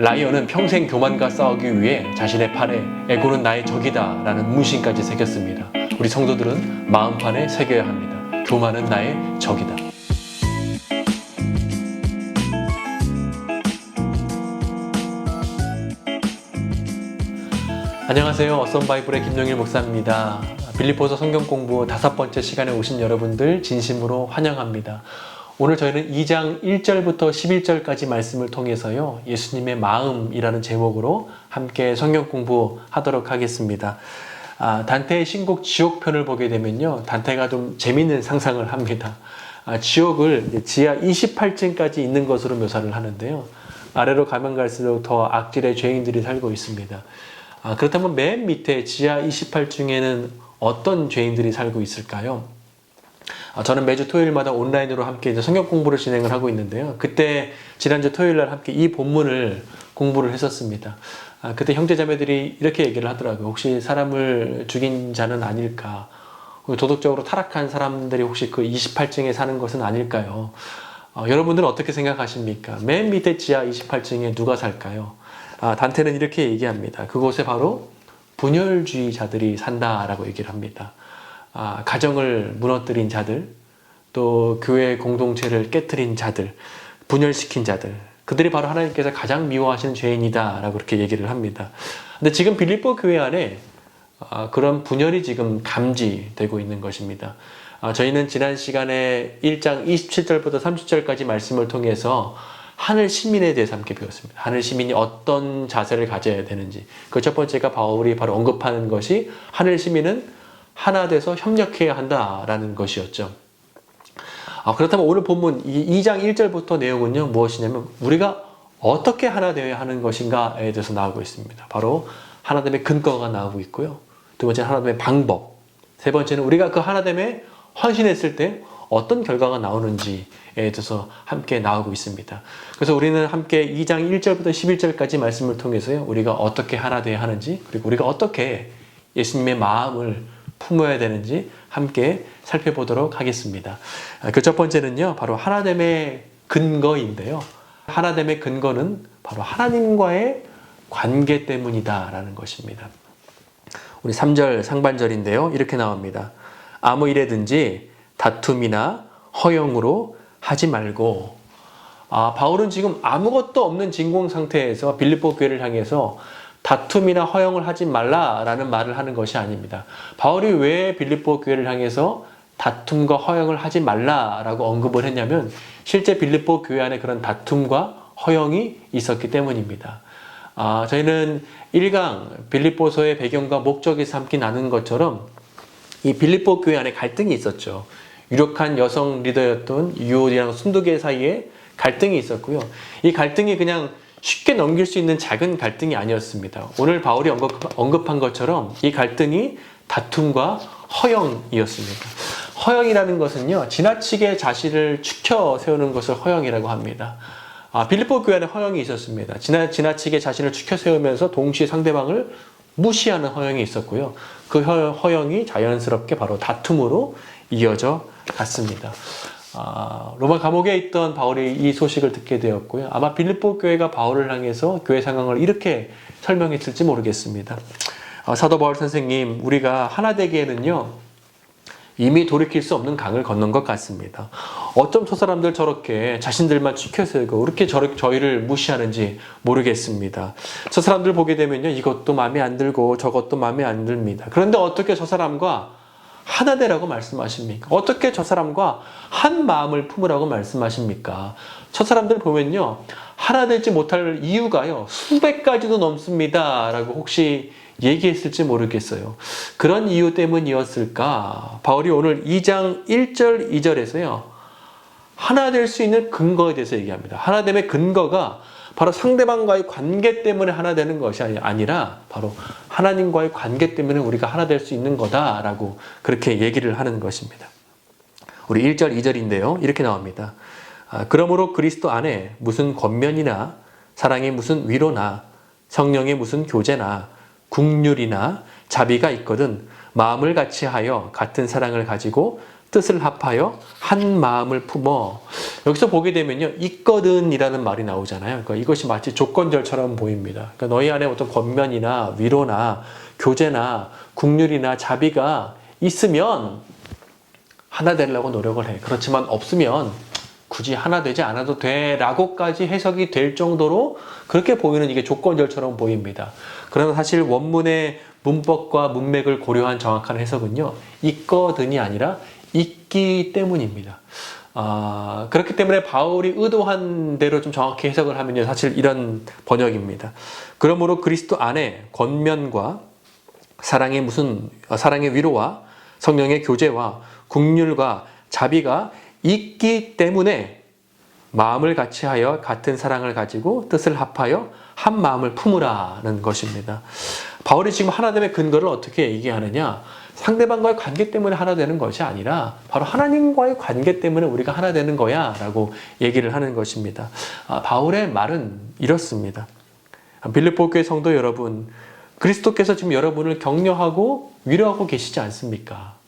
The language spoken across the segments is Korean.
라이언은 평생 교만과 싸우기 위해 자신의 팔에 에고는 나의 적이다 라는 문신까지 새겼습니다. 우리 성도들은 마음판에 새겨야 합니다. 교만은 나의 적이다. 안녕하세요. 어썸바이블의 김용일 목사입니다. 빌립보서 성경 공부 5번째 시간에 오신 여러분들 진심으로 환영합니다. 오늘 저희는 2장 1절부터 11절까지 말씀을 통해서요, 예수님의 마음이라는 제목으로 함께 성경 공부하도록 하겠습니다. 단테의 신곡 지옥편을 보게 되면요, 단테가 좀 재밌는 상상을 합니다. 지옥을 지하 28층까지 있는 것으로 묘사를 하는데요, 아래로 가면 갈수록 더 악질의 죄인들이 살고 있습니다. 그렇다면 맨 밑에 지하 28층에는 어떤 죄인들이 살고 있을까요? 저는 매주 토요일마다 온라인으로 함께 이제 성경 공부를 진행을 하고 있는데요. 그때 지난주 토요일 날 함께 이 본문을 공부를 했었습니다. 그때 형제자매들이 이렇게 얘기를 하더라고요. 혹시 사람을 죽인 자는 아닐까? 도덕적으로 타락한 사람들이 혹시 그 28층에 사는 것은 아닐까요? 여러분들은 어떻게 생각하십니까? 맨 밑에 지하 28층에 누가 살까요? 단테는 이렇게 얘기합니다. 그곳에 바로 분열주의자들이 산다라고 얘기를 합니다. 가정을 무너뜨린 자들, 또 교회 공동체를 깨트린 자들, 분열시킨 자들, 그들이 바로 하나님께서 가장 미워하시는 죄인이다 라고 그렇게 얘기를 합니다. 근데 지금 빌립보 교회 안에 그런 분열이 지금 감지되고 있는 것입니다. 저희는 지난 시간에 1장 27절부터 30절까지 말씀을 통해서 하늘 시민에 대해서 함께 배웠습니다. 하늘 시민이 어떤 자세를 가져야 되는지. 그 첫 번째가 바울이 바로 언급하는 것이 하늘 시민은 하나 돼서 협력해야 한다라는 것이었죠. 그렇다면 오늘 본문 2장 1절부터 내용은요, 무엇이냐면 우리가 어떻게 하나 되어야 하는 것인가에 대해서 나오고 있습니다. 바로 하나됨의 근거가 나오고 있고요. 두 번째는 하나됨의 방법. 세 번째는 우리가 그 하나됨에 헌신했을 때 어떤 결과가 나오는지에 대해서 함께 나오고 있습니다. 그래서 우리는 함께 2장 1절부터 11절까지 말씀을 통해서요, 우리가 어떻게 하나 되어야 하는지, 그리고 우리가 어떻게 예수님의 마음을 품어야 되는지 함께 살펴보도록 하겠습니다. 그 첫 번째는요, 바로 하나됨의 근거인데요. 하나됨의 근거는 바로 하나님과의 관계 때문이다 라는 것입니다. 우리 3절 상반절인데요, 이렇게 나옵니다. 아무 일에든지 다툼이나 허영으로 하지 말고. 바울은 지금 아무것도 없는 진공 상태에서 빌립보 교회를 향해서 다툼이나 허영을 하지 말라라는 말을 하는 것이 아닙니다. 바울이 왜 빌립보 교회를 향해서 다툼과 허영을 하지 말라라고 언급을 했냐면 실제 빌립보 교회 안에 그런 다툼과 허영이 있었기 때문입니다. 저희는 1강 빌립보서의 배경과 목적에서 함께 나눈 것처럼 이 빌립보 교회 안에 갈등이 있었죠. 유력한 여성 리더였던 유오디랑 순두계 사이에 갈등이 있었고요. 이 갈등이 그냥 쉽게 넘길 수 있는 작은 갈등이 아니었습니다. 오늘 바울이 언급한 것처럼 이 갈등이 다툼과 허영이었습니다. 허영이라는 것은요, 지나치게 자신을 축혀 세우는 것을 허영이라고 합니다. 빌립보 교회 안에 허영이 있었습니다. 지나치게 자신을 축혀 세우면서 동시에 상대방을 무시하는 허영이 있었고요. 그 허영이 자연스럽게 바로 다툼으로 이어져 갔습니다. 로마 감옥에 있던 바울이 이 소식을 듣게 되었고요. 아마 빌립보 교회가 바울을 향해서 교회 상황을 이렇게 설명했을지 모르겠습니다. 사도 바울 선생님, 우리가 하나 되기에는요, 이미 돌이킬 수 없는 강을 건넌 것 같습니다. 어쩜 저 사람들 저렇게 자신들만 치켜세우고 이렇게 저희를 무시하는지 모르겠습니다. 저 사람들 보게 되면요, 이것도 마음에 안 들고 저것도 마음에 안 듭니다. 그런데 어떻게 저 사람과 하나 되라고 말씀하십니까? 어떻게 저 사람과 한 마음을 품으라고 말씀하십니까? 저 사람들 보면요, 하나 되지 못할 이유가요, 수백 가지도 넘습니다 라고 혹시 얘기했을지 모르겠어요. 그런 이유 때문이었을까? 바울이 오늘 2장 1절 2절에서요, 하나 될 수 있는 근거에 대해서 얘기합니다. 하나됨의 근거가 바로 상대방과의 관계 때문에 하나 되는 것이 아니라 바로 하나님과의 관계 때문에 우리가 하나 될 수 있는 거다라고 그렇게 얘기를 하는 것입니다. 우리 1절 2절인데요, 이렇게 나옵니다. 그러므로 그리스도 안에 무슨 권면이나 사랑의 무슨 위로나 성령의 무슨 교제나 국률이나 자비가 있거든 마음을 같이 하여 같은 사랑을 가지고 뜻을 합하여 한 마음을 품어. 여기서 보게 되면요, 있거든이라는 말이 나오잖아요. 그러니까 이것이 마치 조건절처럼 보입니다. 그러니까 너희 안에 어떤 권면이나 위로나 교제나 국률이나 자비가 있으면 하나 되려고 노력을 해. 그렇지만 없으면 굳이 하나 되지 않아도 돼 라고까지 해석이 될 정도로 그렇게 보이는 이게 조건절처럼 보입니다. 그러나 사실 원문의 문법과 문맥을 고려한 정확한 해석은요, 있거든이 아니라 있기 때문입니다. 그렇기 때문에 바울이 의도한 대로 좀 정확히 해석을 하면요, 사실 이런 번역입니다. 그러므로 그리스도 안에 권면과 사랑의 위로와 성령의 교제와 국률과 자비가 있기 때문에 마음을 같이하여 같은 사랑을 가지고 뜻을 합하여 한 마음을 품으라는 것입니다. 바울이 지금 하나됨의 근거를 어떻게 얘기하느냐? 상대방과의 관계 때문에 하나 되는 것이 아니라 바로 하나님과의 관계 때문에 우리가 하나 되는 거야 라고 얘기를 하는 것입니다. 바울의 말은 이렇습니다. 빌립보 교회 성도 여러분, 그리스도께서 지금 여러분을 격려하고 위로하고 계시지 않습니까?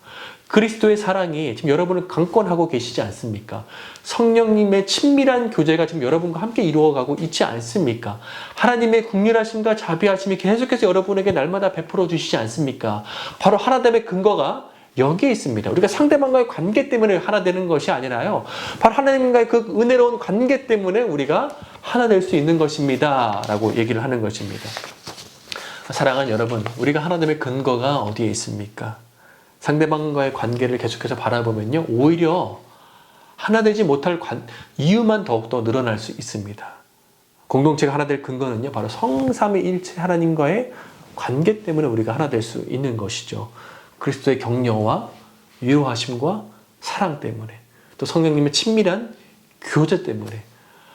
그리스도의 사랑이 지금 여러분을 강권하고 계시지 않습니까? 성령님의 친밀한 교제가 지금 여러분과 함께 이루어가고 있지 않습니까? 하나님의 긍휼하심과 자비하심이 계속해서 여러분에게 날마다 베풀어 주시지 않습니까? 바로 하나됨의 근거가 여기에 있습니다. 우리가 상대방과의 관계 때문에 하나 되는 것이 아니라요, 바로 하나님과의 그 은혜로운 관계 때문에 우리가 하나 될 수 있는 것입니다 라고 얘기를 하는 것입니다. 사랑하는 여러분, 우리가 하나됨의 근거가 어디에 있습니까? 상대방과의 관계를 계속해서 바라보면요, 오히려 하나 되지 못할 이유만 더욱더 늘어날 수 있습니다. 공동체가 하나 될 근거는요, 바로 성삼위일체 하나님과의 관계 때문에 우리가 하나 될 수 있는 것이죠. 그리스도의 격려와 위로하심과 사랑 때문에, 또 성령님의 친밀한 교제 때문에,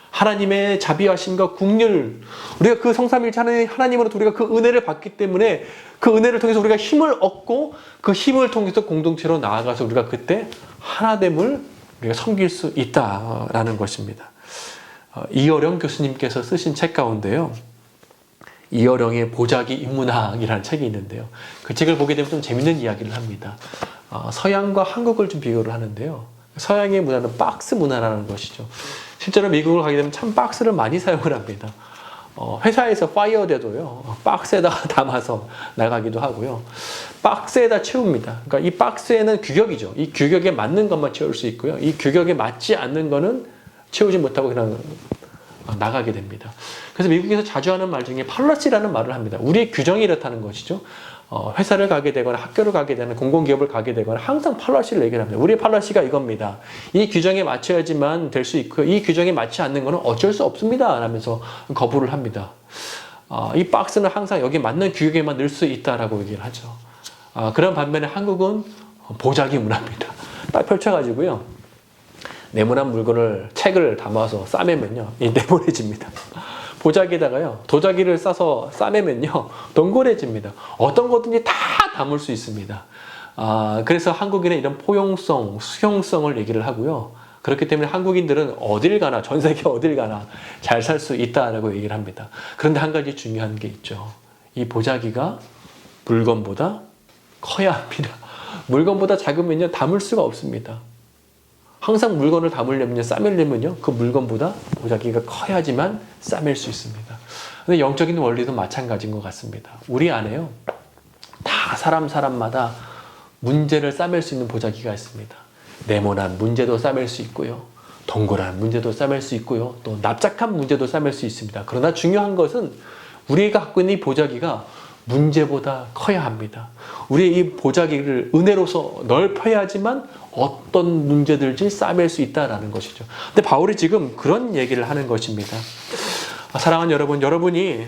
하나님의 자비하심과 국률, 우리가 그 성삼일체 하나님으로부터 우리가 그 은혜를 받기 때문에 그 은혜를 통해서 우리가 힘을 얻고 그 힘을 통해서 공동체로 나아가서 우리가 그때 하나됨을 우리가 섬길 수 있다라는 것입니다. 이어령 교수님께서 쓰신 책 가운데요, 이어령의 보자기 인문학이라는 책이 있는데요, 그 책을 보게 되면 좀 재밌는 이야기를 합니다. 서양과 한국을 좀 비교를 하는데요, 서양의 문화는 박스 문화라는 것이죠. 실제로 미국을 가게 되면 참 박스를 많이 사용을 합니다. 회사에서 파이어돼도요, 박스에다가 담아서 나가기도 하고요, 박스에다 채웁니다. 그러니까 이 박스에는 규격이죠. 이 규격에 맞는 것만 채울 수 있고요, 이 규격에 맞지 않는 거는 채우지 못하고 그냥 나가게 됩니다. 그래서 미국에서 자주 하는 말 중에 팔러시라는 말을 합니다. 우리의 규정이 이렇다는 것이죠. 회사를 가게 되거나 학교를 가게 되거나 공공기업을 가게 되거나 항상 팔러시를 얘기를 합니다. 우리의 팔러시가 이겁니다. 이 규정에 맞춰야지만 될 수 있고요, 이 규정에 맞지 않는 것은 어쩔 수 없습니다 라면서 거부를 합니다. 이 박스는 항상 여기 맞는 규격에만 넣을 수 있다라고 얘기를 하죠. 그런 반면에 한국은 보자기 문화입니다. 딱 펼쳐가지고요, 네모난 물건을, 책을 담아서 싸매면요, 네모내집니다. 보자기에다가요, 도자기를 싸서 싸매면요, 동그래집니다. 어떤 거든지 다 담을 수 있습니다. 그래서 한국인의 이런 포용성, 수용성을 얘기를 하고요, 그렇기 때문에 한국인들은 어딜 가나, 전 세계 어딜 가나 잘 살 수 있다라고 얘기를 합니다. 그런데 한 가지 중요한 게 있죠. 이 보자기가 물건보다 커야 합니다. 물건보다 작으면요, 담을 수가 없습니다. 항상 물건을 담으려면요, 싸매려면요, 그 물건보다 보자기가 커야지만 싸맬 수 있습니다. 근데 영적인 원리도 마찬가지인 것 같습니다. 우리 안에요, 다 사람마다 문제를 싸맬 수 있는 보자기가 있습니다. 네모난 문제도 싸맬 수 있고요, 동그란 문제도 싸맬 수 있고요, 또 납작한 문제도 싸맬 수 있습니다. 그러나 중요한 것은 우리가 갖고 있는 이 보자기가 문제보다 커야 합니다. 우리의 이 보자기를 은혜로서 넓혀야지만 어떤 문제들지 싸맬 수 있다라는 것이죠. 근데 바울이 지금 그런 얘기를 하는 것입니다. 사랑하는 여러분, 여러분이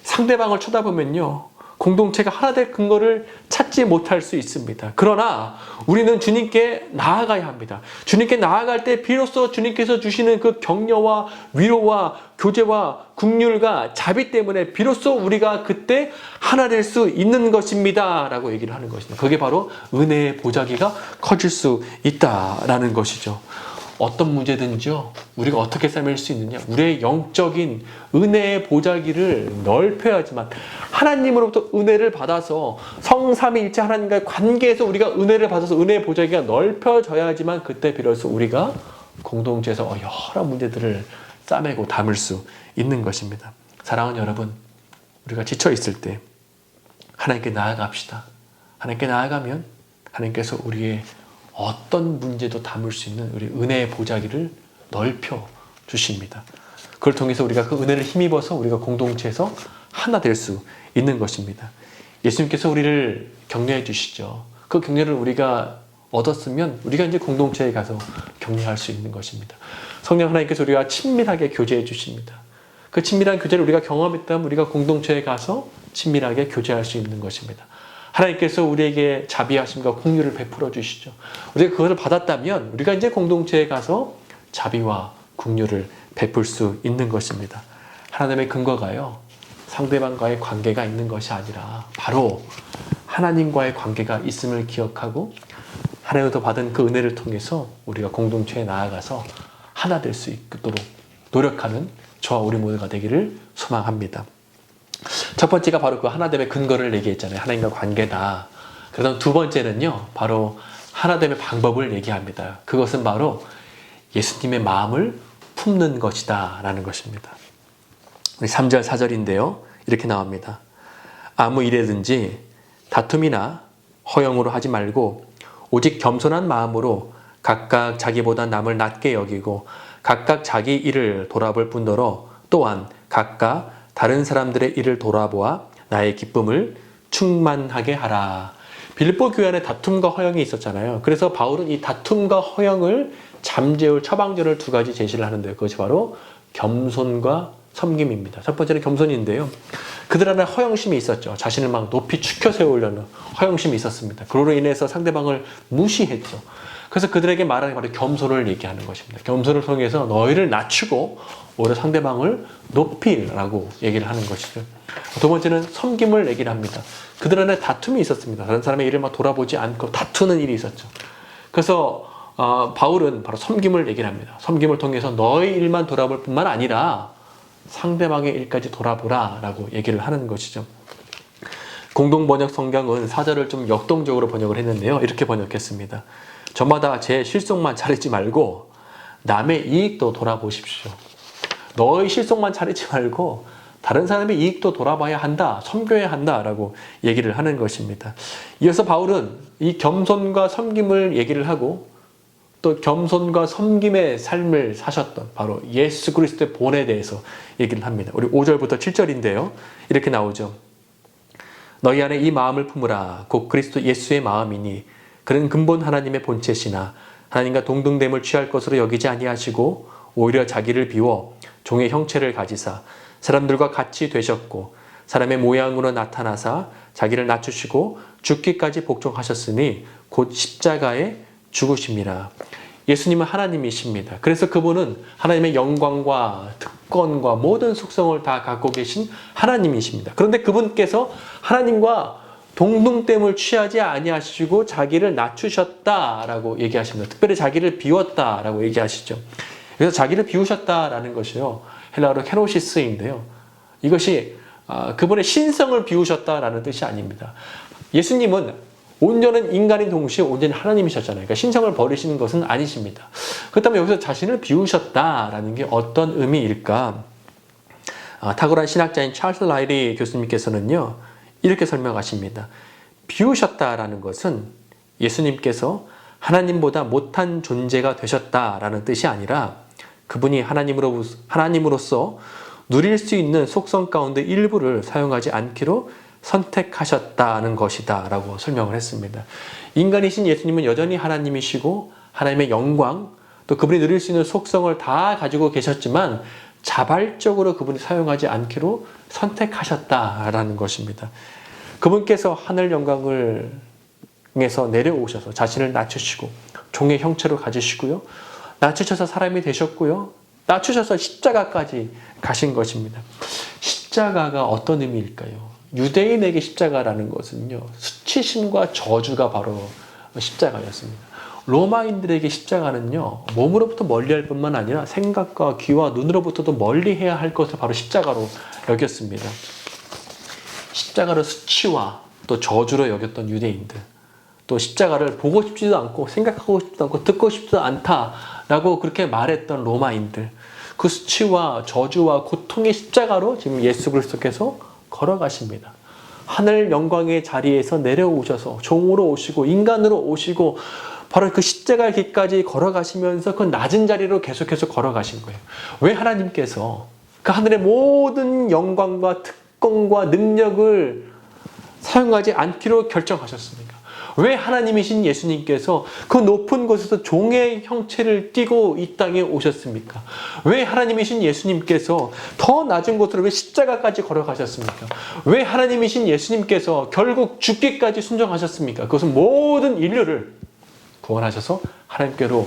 상대방을 쳐다보면요, 공동체가 하나 될 근거를 찾지 못할 수 있습니다. 그러나 우리는 주님께 나아가야 합니다. 주님께 나아갈 때 비로소 주님께서 주시는 그 격려와 위로와 교제와 국률과 자비 때문에 비로소 우리가 그때 하나 될 수 있는 것입니다 라고 얘기를 하는 것입니다. 그게 바로 은혜의 보자기가 커질 수 있다라는 것이죠. 어떤 문제든지요, 우리가 어떻게 싸맬 수 있느냐? 우리의 영적인 은혜의 보자기를 넓혀야지만, 하나님으로부터 은혜를 받아서 성삼위일체 하나님과의 관계에서 우리가 은혜를 받아서 은혜의 보자기가 넓혀져야지만 그때 비로소 우리가 공동체에서 여러 문제들을 싸매고 담을 수 있는 것입니다. 사랑하는 여러분, 우리가 지쳐 있을 때 하나님께 나아갑시다. 하나님께 나아가면 하나님께서 우리의 어떤 문제도 담을 수 있는 우리 은혜의 보자기를 넓혀 주십니다. 그걸 통해서 우리가 그 은혜를 힘입어서 우리가 공동체에서 하나 될 수 있는 것입니다. 예수님께서 우리를 격려해 주시죠. 그 격려를 우리가 얻었으면 우리가 이제 공동체에 가서 격려할 수 있는 것입니다. 성령 하나님께서 우리가 친밀하게 교제해 주십니다. 그 친밀한 교제를 우리가 경험했다면 우리가 공동체에 가서 친밀하게 교제할 수 있는 것입니다. 하나님께서 우리에게 자비하심과 공유를 베풀어 주시죠. 우리가 그것을 받았다면 우리가 이제 공동체에 가서 자비와 공유를 베풀 수 있는 것입니다. 하나님의 근거가요, 상대방과의 관계가 있는 것이 아니라 바로 하나님과의 관계가 있음을 기억하고 하나님으로부터 받은 그 은혜를 통해서 우리가 공동체에 나아가서 하나 될 수 있도록 노력하는 저와 우리 모두가 되기를 소망합니다. 첫 번째가 바로 그 하나됨의 근거를 얘기했잖아요. 하나님과 관계다. 그다음 두 번째는요, 바로 하나됨의 방법을 얘기합니다. 그것은 바로 예수님의 마음을 품는 것이다 라는 것입니다. 우리 3절 4절인데요. 이렇게 나옵니다. 아무 일에든지 다툼이나 허영으로 하지 말고 오직 겸손한 마음으로 각각 자기보다 남을 낮게 여기고 각각 자기 일을 돌아볼 뿐더러 또한 각각 다른 사람들의 일을 돌아보아 나의 기쁨을 충만하게 하라. 빌립보 교회 안에 다툼과 허영이 있었잖아요. 그래서 바울은 이 다툼과 허영을 잠재울 처방전을 두 가지 제시를 하는데요. 그것이 바로 겸손과 섬김입니다. 첫 번째는 겸손인데요. 그들 안에 허영심이 있었죠. 자신을 막 높이 축혀 세우려는 허영심이 있었습니다. 그로 인해서 상대방을 무시했죠. 그래서 그들에게 말하는 바로 겸손을 얘기하는 것입니다. 겸손을 통해서 너희를 낮추고 오히려 상대방을 높이라고 얘기를 하는 것이죠. 두 번째는 섬김을 얘기를 합니다. 그들 안에 다툼이 있었습니다. 다른 사람의 일을 막 돌아보지 않고 다투는 일이 있었죠. 그래서 바울은 바로 섬김을 얘기를 합니다. 섬김을 통해서 너의 일만 돌아볼 뿐만 아니라 상대방의 일까지 돌아보라 라고 얘기를 하는 것이죠. 공동번역 성경은 사절을 좀 역동적으로 번역을 했는데요. 이렇게 번역했습니다. 저마다 제 실속만 차리지 말고 남의 이익도 돌아보십시오. 너의 실속만 차리지 말고 다른 사람의 이익도 돌아봐야 한다, 섬겨야 한다라고 얘기를 하는 것입니다. 이어서 바울은 이 겸손과 섬김을 얘기를 하고 또 겸손과 섬김의 삶을 사셨던 바로 예수 그리스도의 본에 대해서 얘기를 합니다. 우리 5절부터 7절인데요. 이렇게 나오죠. 너희 안에 이 마음을 품으라. 곧 그리스도 예수의 마음이니 그는 근본 하나님의 본체시나 하나님과 동등됨을 취할 것으로 여기지 아니하시고 오히려 자기를 비워 종의 형체를 가지사 사람들과 같이 되셨고 사람의 모양으로 나타나사 자기를 낮추시고 죽기까지 복종하셨으니 곧 십자가에 죽으심이라. 예수님은 하나님이십니다. 그래서 그분은 하나님의 영광과 특권과 모든 속성을 다 갖고 계신 하나님이십니다. 그런데 그분께서 하나님과 동등됨을 취하지 아니하시고 자기를 낮추셨다라고 얘기하십니다. 특별히 자기를 비웠다라고 얘기하시죠. 그래서 자기를 비우셨다라는 것이요, 헬라어로 케노시스인데요. 이것이 그분의 신성을 비우셨다라는 뜻이 아닙니다. 예수님은 온전한 인간인 동시에 온전히 하나님이셨잖아요. 그러니까 신성을 버리시는 것은 아니십니다. 그렇다면 여기서 자신을 비우셨다라는 게 어떤 의미일까? 탁월한 신학자인 찰스 라이리 교수님께서는요, 이렇게 설명하십니다. 비우셨다라는 것은 예수님께서 하나님보다 못한 존재가 되셨다라는 뜻이 아니라 그분이 하나님으로서 누릴 수 있는 속성 가운데 일부를 사용하지 않기로 선택하셨다는 것이다 라고 설명을 했습니다. 인간이신 예수님은 여전히 하나님이시고 하나님의 영광 또 그분이 누릴 수 있는 속성을 다 가지고 계셨지만 자발적으로 그분이 사용하지 않기로 선택하셨다라는 것입니다. 그분께서 하늘 영광에서 내려오셔서 자신을 낮추시고 종의 형체로 가지시고요. 낮추셔서 사람이 되셨고요. 낮추셔서 십자가까지 가신 것입니다. 십자가가 어떤 의미일까요? 유대인에게 십자가라는 것은요, 수치심과 저주가 바로 십자가였습니다. 로마인들에게 십자가는요, 몸으로부터 멀리할 뿐만 아니라 생각과 귀와 눈으로부터도 멀리해야 할 것을 바로 십자가로 여겼습니다. 십자가를 수치와 또 저주로 여겼던 유대인들, 또 십자가를 보고 싶지도 않고 생각하고 싶지도 않고 듣고 싶지도 않다라고 그렇게 말했던 로마인들, 그 수치와 저주와 고통의 십자가로 지금 예수 그리스도께서 걸어가십니다. 하늘 영광의 자리에서 내려오셔서 종으로 오시고 인간으로 오시고 바로 그 십자가의 길까지 걸어가시면서 그 낮은 자리로 계속해서 걸어가신 거예요. 왜 하나님께서 그 하늘의 모든 영광과 특권과 능력을 사용하지 않기로 결정하셨습니까? 왜 하나님이신 예수님께서 그 높은 곳에서 종의 형체를 띠고 이 땅에 오셨습니까? 왜 하나님이신 예수님께서 더 낮은 곳으로 왜 십자가까지 걸어가셨습니까? 왜 하나님이신 예수님께서 결국 죽기까지 순종하셨습니까? 그것은 모든 인류를 구원하셔서 하나님께로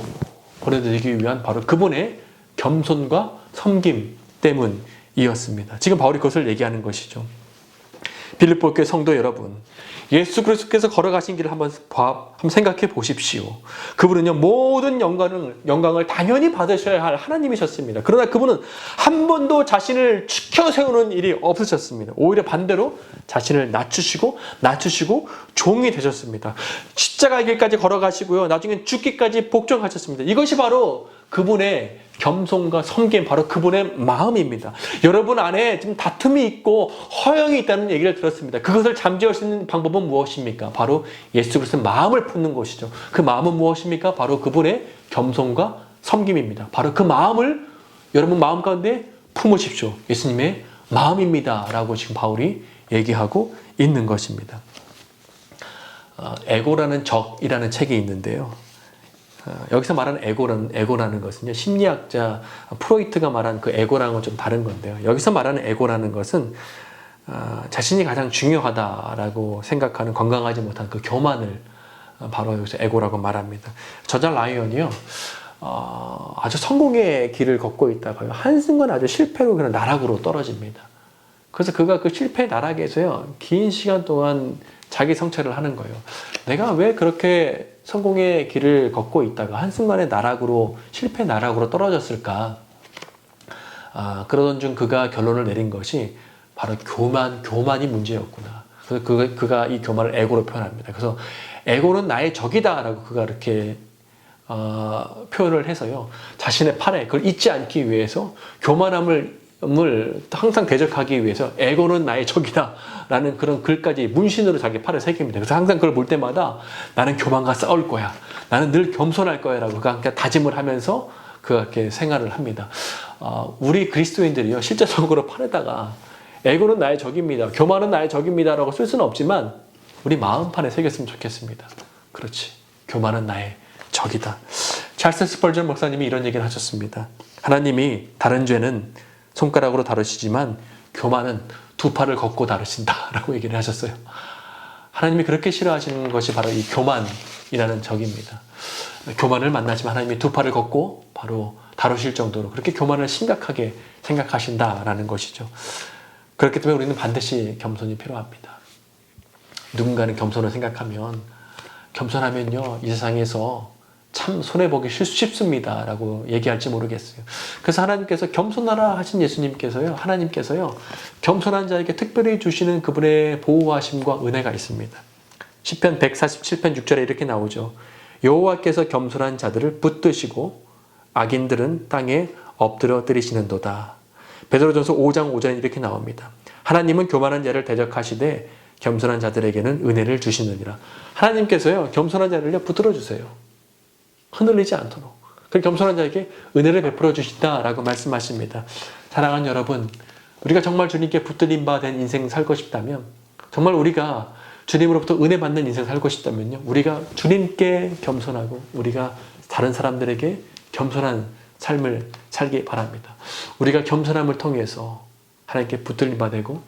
보내드리기 위한 바로 그분의 겸손과 섬김 때문이었습니다. 지금 바울이 그것을 얘기하는 것이죠. 빌립보 교회 성도 여러분, 예수 그리스도께서 걸어가신 길을 한번 생각해 보십시오. 그분은요, 모든 영광을 당연히 받으셔야 할 하나님이셨습니다. 그러나 그분은 한 번도 자신을 치켜 세우는 일이 없으셨습니다. 오히려 반대로 자신을 낮추시고 종이 되셨습니다. 십자가의 길까지 걸어가시고요, 나중엔 죽기까지 복종하셨습니다. 이것이 바로 그분의 겸손과 섬김, 바로 그분의 마음입니다. 여러분 안에 지금 다툼이 있고 허영이 있다는 얘기를 들었습니다. 그것을 잠재울 수 있는 방법은 무엇입니까? 바로 예수 그리스도의 마음을 품는 것이죠. 그 마음은 무엇입니까? 바로 그분의 겸손과 섬김입니다. 바로 그 마음을 여러분 마음 가운데 품으십시오. 예수님의 마음입니다 라고 지금 바울이 얘기하고 있는 것입니다. 에고라는 적이라는 책이 있는데요, 여기서 말하는 에고라는 것은요, 심리학자 프로이트가 말한 그 에고라는 건 좀 다른 건데요. 여기서 말하는 에고라는 것은 자신이 가장 중요하다라고 생각하는 건강하지 못한 그 교만을 바로 여기서 에고라고 말합니다. 저자 라이언이요, 아주 성공의 길을 걷고 있다가요, 한순간 아주 실패로 그냥 나락으로 떨어집니다. 그래서 그가 그 실패의 나락에서요, 긴 시간 동안 자기 성찰을 하는 거예요. 내가 왜 그렇게 성공의 길을 걷고 있다가 한순간에 실패 나락으로 떨어졌을까? 그러던 중 그가 결론을 내린 것이 바로 교만이 문제였구나. 그래서 그가 이 교만을 에고로 표현합니다. 그래서 에고는 나의 적이다라고 그가 이렇게 표현을 해서요, 자신의 팔에 그걸 잊지 않기 위해서 교만함을 항상 대적하기 위해서 에고는 나의 적이다 라는 그런 글까지 문신으로 자기 팔에 새깁니다. 그래서 항상 그걸 볼 때마다 나는 교만과 싸울 거야, 나는 늘 겸손할 거야 라고 그가 다짐을 하면서 그렇게 생활을 합니다. 우리 그리스도인들이요, 실제적으로 팔에다가 에고는 나의 적입니다, 교만은 나의 적입니다 라고 쓸 수는 없지만 우리 마음판에 새겼으면 좋겠습니다. 그렇지, 교만은 나의 적이다. 찰스 스펄전 목사님이 이런 얘기를 하셨습니다. 하나님이 다른 죄는 손가락으로 다루시지만 교만은 두 팔을 걷고 다루신다 라고 얘기를 하셨어요. 하나님이 그렇게 싫어하시는 것이 바로 이 교만이라는 적입니다. 교만을 만나시면 하나님이 두 팔을 걷고 바로 다루실 정도로 그렇게 교만을 심각하게 생각하신다라는 것이죠. 그렇기 때문에 우리는 반드시 겸손이 필요합니다. 누군가는 겸손을 생각하면, 겸손하면요, 이 세상에서 참 손해보기 쉽습니다 라고 얘기할지 모르겠어요. 그래서 하나님께서 겸손하라 하신 예수님께서요, 하나님께서요, 겸손한 자에게 특별히 주시는 그분의 보호하심과 은혜가 있습니다. 시편 147편 6절에 이렇게 나오죠. 여호와께서 겸손한 자들을 붙드시고 악인들은 땅에 엎드려 때리시는도다. 베드로전서 5장 5절에 이렇게 나옵니다. 하나님은 교만한 자를 대적하시되 겸손한 자들에게는 은혜를 주시느니라. 하나님께서요, 겸손한 자를요, 붙들어 주세요. 흔들리지 않도록. 그 겸손한 자에게 은혜를 베풀어 주신다라고 말씀하십니다. 사랑하는 여러분, 우리가 정말 주님께 붙들림 바 된 인생 살고 싶다면, 정말 우리가 주님으로부터 은혜 받는 인생 살고 싶다면요, 우리가 주님께 겸손하고 우리가 다른 사람들에게 겸손한 삶을 살기 바랍니다. 우리가 겸손함을 통해서 하나님께 붙들림 바 되고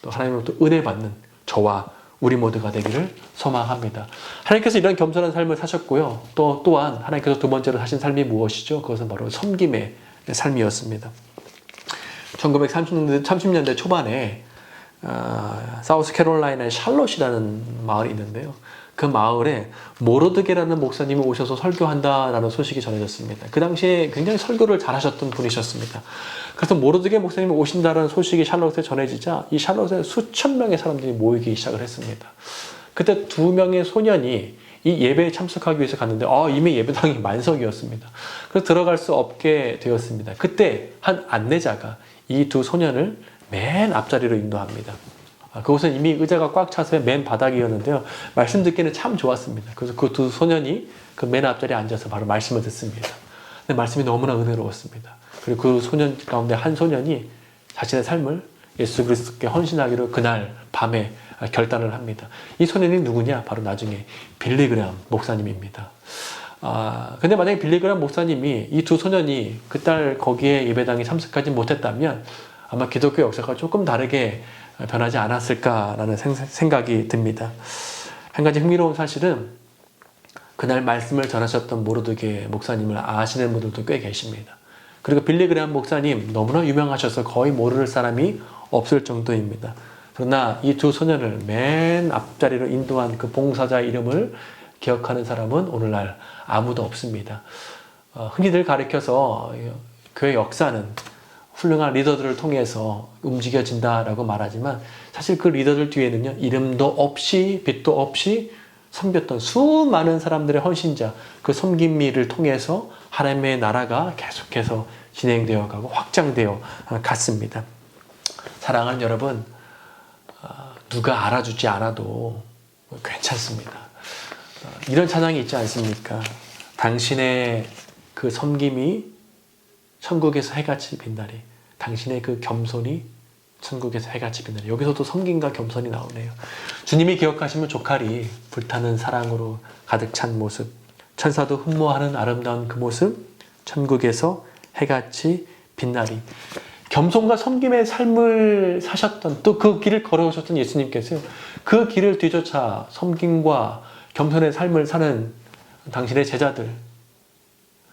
또 하나님으로부터 은혜 받는 저와 우리 모두가 되기를 소망합니다. 하나님께서 이런 겸손한 삶을 사셨고요. 또한 하나님께서 두 번째로 사신 삶이 무엇이죠? 그것은 바로 섬김의 삶이었습니다. 1930년대 초반에 사우스캐롤라이나의 샬롯이라는 마을이 있는데요. 그 마을에 모르드게라는 목사님이 오셔서 설교한다라는 소식이 전해졌습니다. 그 당시에 굉장히 설교를 잘하셨던 분이셨습니다. 그래서 모르드게 목사님이 오신다는 소식이 샬롯에 전해지자 이 샬롯에 수천 명의 사람들이 모이기 시작을 했습니다. 그때 두 명의 소년이 이 예배에 참석하기 위해서 갔는데 이미 예배당이 만석이었습니다. 그래서 들어갈 수 없게 되었습니다. 그때 한 안내자가 이 두 소년을 맨 앞자리로 인도합니다. 그곳은 이미 의자가 꽉 차서 맨 바닥이었는데요. 말씀 듣기는 참 좋았습니다. 그래서 그 두 소년이 그 맨 앞자리에 앉아서 바로 말씀을 듣습니다. 근데 말씀이 너무나 은혜로웠습니다. 그리고 그 소년 가운데 한 소년이 자신의 삶을 예수 그리스도께 헌신하기로 그날 밤에 결단을 합니다. 이 소년이 누구냐? 바로 나중에 빌리그람 목사님입니다. 근데 만약에 빌리그람 목사님이 이 두 소년이 그날 거기에 예배당에 참석하지 못했다면 아마 기독교 역사가 조금 다르게 변하지 않았을까라는 생각이 듭니다. 한 가지 흥미로운 사실은 그날 말씀을 전하셨던 모르드게 목사님을 아시는 분들도 꽤 계십니다. 그리고 빌리그람 목사님 너무나 유명하셔서 거의 모를 사람이 없을 정도입니다. 그러나 이 두 소년을 맨 앞자리로 인도한 그 봉사자 이름을 기억하는 사람은 오늘날 아무도 없습니다. 흔히들 가리켜서 교회 역사는 훌륭한 리더들을 통해서 움직여진다라고 말하지만 사실 그 리더들 뒤에는요, 이름도 없이 빛도 없이 섬겼던 수많은 사람들의 헌신자, 그 섬김미를 통해서 하나님의 나라가 계속해서 진행되어 가고 확장되어 갔습니다. 사랑하는 여러분, 누가 알아주지 않아도 괜찮습니다. 이런 찬양이 있지 않습니까? 당신의 그 섬김이 천국에서 해같이 빛나리. 당신의 그 겸손이 천국에서 해같이 빛나리. 여기서도 섬김과 겸손이 나오네요. 주님이 기억하시면 조카리 불타는 사랑으로 가득 찬 모습, 천사도 흠모하는 아름다운 그 모습, 천국에서 해같이 빛나리. 겸손과 섬김의 삶을 사셨던, 또 그 길을 걸어오셨던 예수님께서요, 그 길을 뒤쫓아 섬김과 겸손의 삶을 사는 당신의 제자들,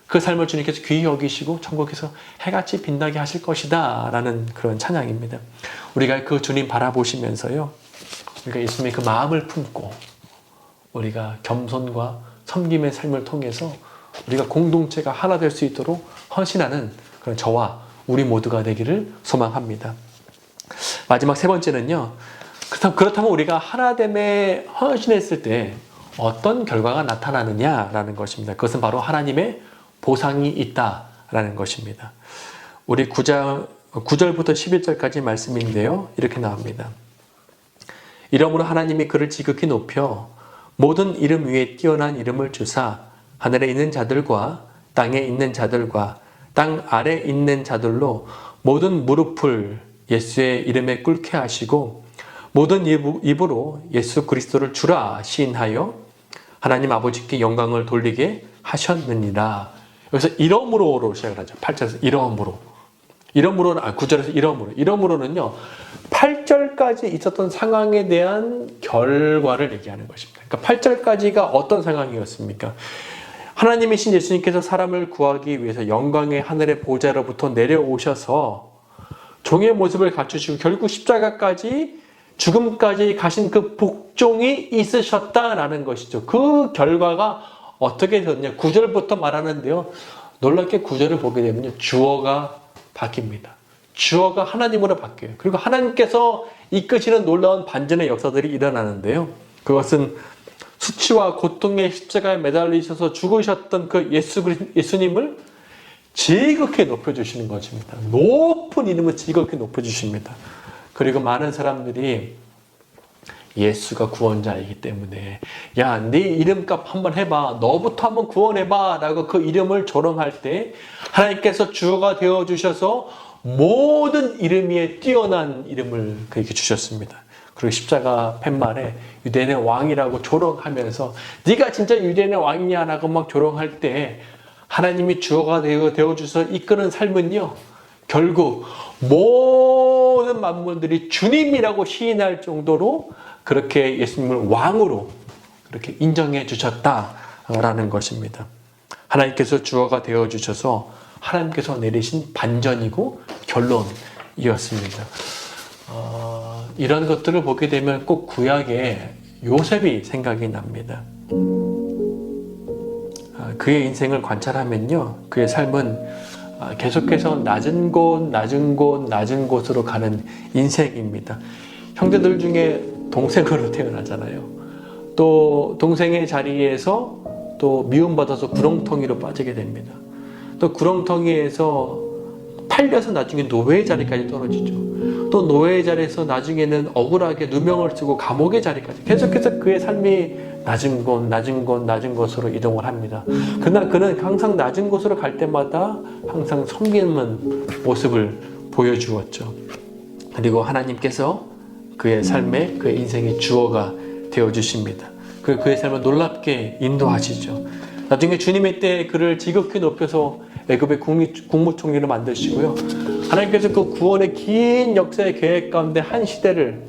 그 삶을 주님께서 귀히 여기시고 천국에서 해같이 빛나게 하실 것이다 라는 그런 찬양입니다. 우리가 그 주님 바라보시면서요, 우리가 예수님의 그 마음을 품고 우리가 겸손과 섬김의 삶을 통해서 우리가 공동체가 하나 될 수 있도록 헌신하는 그런 저와 우리 모두가 되기를 소망합니다. 마지막 세 번째는요, 그렇다면 우리가 하나됨에 헌신했을 때 어떤 결과가 나타나느냐라는 것입니다. 그것은 바로 하나님의 보상이 있다라는 것입니다. 우리 9절부터 11절까지 말씀인데요, 이렇게 나옵니다. 이러므로 하나님이 그를 지극히 높여 모든 이름 위에 뛰어난 이름을 주사 하늘에 있는 자들과 땅에 있는 자들과 땅 아래 있는 자들로 모든 무릎을 예수의 이름에 꿇게 하시고 모든 입으로 예수 그리스도를 주라 시인하여 하나님 아버지께 영광을 돌리게 하셨느니라. 여기서 이러므로로 시작을 하죠. 8절에서 이러므로. 9절에서 이러므로. 이러므로는요, 8절까지 있었던 상황에 대한 결과를 얘기하는 것입니다. 그러니까 8절까지가 어떤 상황이었습니까? 하나님이신 예수님께서 사람을 구하기 위해서 영광의 하늘의 보좌로부터 내려오셔서 종의 모습을 갖추시고 결국 십자가까지 죽음까지 가신 그 복종이 있으셨다라는 것이죠. 그 결과가 어떻게 되었냐? 9절부터 말하는데요. 놀랍게 9절을 보게 되면요, 주어가 바뀝니다. 주어가 하나님으로 바뀌어요. 그리고 하나님께서 이끄시는 놀라운 반전의 역사들이 일어나는데요. 그것은 수치와 고통의 십자가에 매달리셔서 죽으셨던 그 예수님을 지극히 높여주시는 것입니다. 높은 이름을 지극히 높여주십니다. 그리고 많은 사람들이 예수가 구원자이기 때문에 야, 네 이름값 한번 해봐, 너부터 한번 구원해봐 라고 그 이름을 조롱할 때 하나님께서 주어가 되어주셔서 모든 이름 위에 뛰어난 이름을 그에게 주셨습니다. 그리고 십자가 팻말에 유대인의 왕이라고 조롱하면서 네가 진짜 유대인의 왕이냐 라고 막 조롱할 때 하나님이 주어가 되어주셔서 이끄는 삶은요, 결국 모든 만물들이 주님이라고 시인할 정도로 그렇게 예수님을 왕으로 그렇게 인정해 주셨다라는 것입니다. 하나님께서 주어가 되어주셔서 하나님께서 내리신 반전이고 결론이었습니다. 이런 것들을 보게 되면 꼭 구약에 요셉이 생각이 납니다. 그의 인생을 관찰하면요, 그의 삶은 계속해서 낮은 곳으로 가는 인생입니다. 형제들 중에 동생으로 태어나잖아요. 또 동생의 자리에서 또 미움받아서 구렁텅이로 빠지게 됩니다. 또 구렁텅이에서 팔려서 나중에 노예의 자리까지 떨어지죠. 또 노예의 자리에서 나중에는 억울하게 누명을 쓰고 감옥의 자리까지 계속해서 그의 삶이 낮은 곳으로 이동을 합니다. 그러나 그는 항상 낮은 곳으로 갈 때마다 항상 섬기는 모습을 보여주었죠. 그리고 하나님께서 그의 삶에, 그의 인생의 주어가 되어주십니다. 그의 삶을 놀랍게 인도하시죠. 나중에 주님의 때에 그를 지극히 높여서 애굽의 국무총리로 만드시고요. 하나님께서 그 구원의 긴 역사의 계획 가운데 한 시대를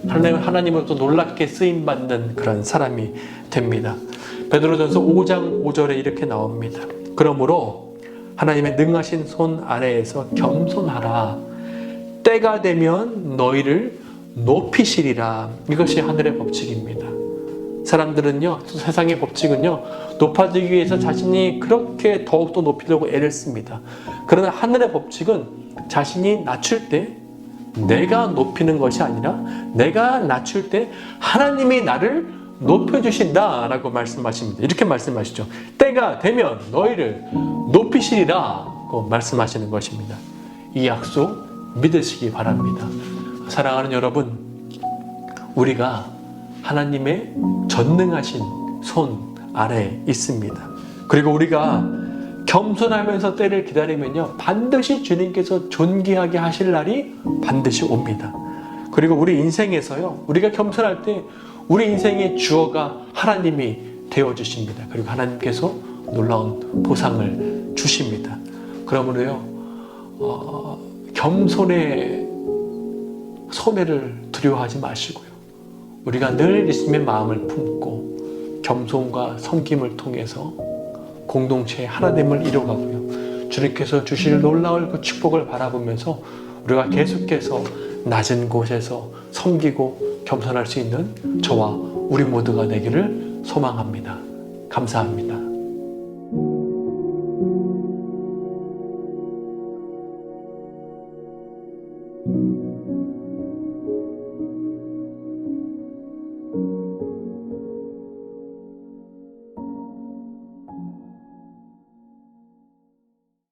하나님으로부터 놀랍게 쓰임받는 그런 사람이 됩니다. 베드로전서 5장 5절에 이렇게 나옵니다. 그러므로 하나님의 능하신 손 아래에서 겸손하라. 때가 되면 너희를 높이시리라. 이것이 하늘의 법칙입니다. 사람들은요, 세상의 법칙은요, 높아지기 위해서 자신이 그렇게 더욱더 높이려고 애를 씁니다. 그러나 하늘의 법칙은 자신이 낮출 때 내가 높이는 것이 아니라 내가 낮출 때 하나님이 나를 높여주신다 라고 말씀하십니다. 이렇게 말씀하시죠. 때가 되면 너희를 높이시리라 고 말씀하시는 것입니다. 이 약속 믿으시기 바랍니다. 사랑하는 여러분, 우리가 하나님의 전능하신 손 아래에 있습니다. 그리고 우리가 겸손하면서 때를 기다리면요, 반드시 주님께서 존귀하게 하실 날이 반드시 옵니다. 그리고 우리 인생에서요, 우리가 겸손할 때 우리 인생의 주어가 하나님이 되어주십니다. 그리고 하나님께서 놀라운 보상을 주십니다. 그러므로요, 겸손의 손해를 두려워하지 마시고요, 우리가 늘 예수님의 마음을 품고 겸손과 섬김을 통해서 공동체의 하나됨을 이뤄가고요, 주님께서 주실 놀라울 그 축복을 바라보면서 우리가 계속해서 낮은 곳에서 섬기고 겸손할 수 있는 저와 우리 모두가 되기를 소망합니다. 감사합니다.